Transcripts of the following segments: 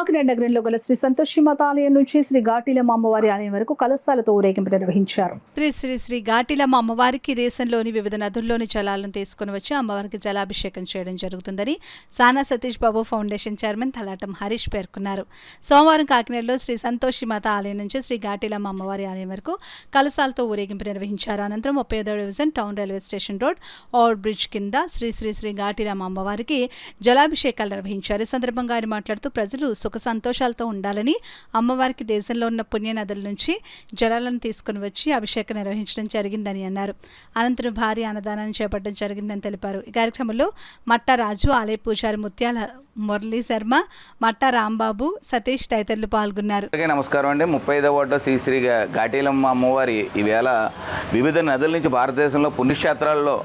కాకినాడ నగరంలో గల శ్రీ సంతోషిమాత ఆలయం నుంచి శ్రీ ఘాటీలమ్మ అమ్మవారి ఆలయం వరకు కలశాలతో ఊరేగింపు నిర్వహించారు. శ్రీ ఘాటీలమ్మ అమ్మవారికి దేశంలోని వివిధ నదుల్లోని జలాలను తీసుకుని వచ్చి అమ్మవారికి జలాభిషేకం చేయడం జరుగుతుందని సానా సతీష్ బాబు ఫౌండేషన్ చైర్మన్ తలాటం హరీష్ పేర్కొన్నారు. సోమవారం కాకినాడలో శ్రీ సంతోషిమాత ఆలయం నుంచి శ్రీ ఘాటీలమ్మ అమ్మవారి ఆలయం వరకు కలశాలతో ఊరేగింపు నిర్వహించారు. అనంతరం 35వ division town railway station road over bridge కింద శ్రీ ఘాటీలమ్మ అమ్మవారికి జలాభిషేకాలు నిర్వహించారు. ఈ సందర్భంగా ఆయన మాట్లాడుతూ ప్రజలు సుఖ సంతోషాలతో ఉండాలని అమ్మవారికి దేశంలో ఉన్న పుణ్య నదుల నుంచి జలాలను తీసుకుని వచ్చి అభిషేకం నిర్వహించడం జరిగిందని అన్నారు. అనంతరం భారీ అన్నదానాన్ని చేపట్టడం జరిగిందని తెలిపారు. ఈ కార్యక్రమంలో మట్టా రాజు, ఆలయ పూజారి ముత్యాల మురళీ శర్మ, మట్టా రాంబాబు, సతీష్ తదితరులు పాల్గొన్నారు. నమస్కారం అండి. 35వ వార్డు శ్రీ ఘాటీలమ్మ అమ్మవారి ఈవేళ వివిధ నదుల నుంచి భారతదేశంలో పుణ్యక్షేత్రాల్లో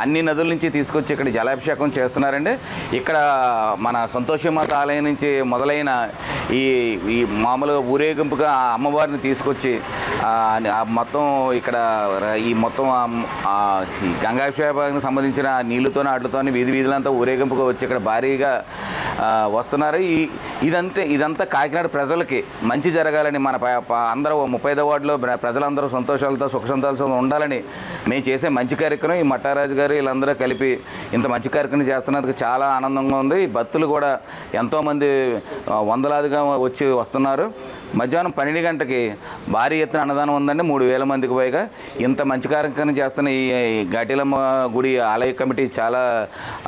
అన్ని నదుల నుంచి తీసుకొచ్చి ఇక్కడ జలాభిషేకం చేస్తున్నారండి. ఇక్కడ మన సంతోషిమాత ఆలయం నుంచి మొదలైన ఈ మామూలుగా ఊరేగింపుగా అమ్మవారిని తీసుకొచ్చి మొత్తం ఇక్కడ ఈ మొత్తం గంగాభిషేకానికి సంబంధించిన నీళ్ళతో వాటితో వీధులంతా ఊరేగింపుగా వచ్చి ఇక్కడ భారీగా వస్తున్నారు. ఇదంతా కాకినాడ ప్రజలకి మంచి జరగాలని మన అందరూ 35వ వార్డులో ప్రజలందరూ సంతోషాలతో సుఖ సంతోషాలతో ఉండాలని మేము చేసే మంచి కార్యక్రమం. ఈ మట్టారాజు గారు వీళ్ళందరూ కలిపి ఇంత మంచి కార్యక్రమం చేస్తున్నందుకు చాలా ఆనందంగా ఉంది. ఈ భక్తులు కూడా ఎంతోమంది వందలాదిగా వచ్చి వస్తున్నారు. మధ్యాహ్నం 12 గంటకి భారీ ఎత్తున అన్నదానం ఉందండి. 3000 మందికి పైగా. ఇంత మంచి కార్యక్రమం చేస్తున్న ఈ ఘాటీలమ్మ గుడి ఆలయ కమిటీ చాలా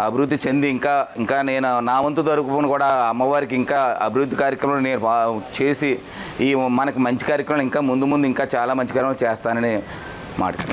అభివృద్ధి చెంది ఇంకా నేను నా వంతు తరపున కూడా అమ్మవారికి ఇంకా అభివృద్ధి కార్యక్రమాలు నేను చేసి మనకి మంచి కార్యక్రమాలు ఇంకా ముందు ఇంకా చాలా మంచి కార్యక్రమాలు చేస్తానని మాటిస్తున్నాను.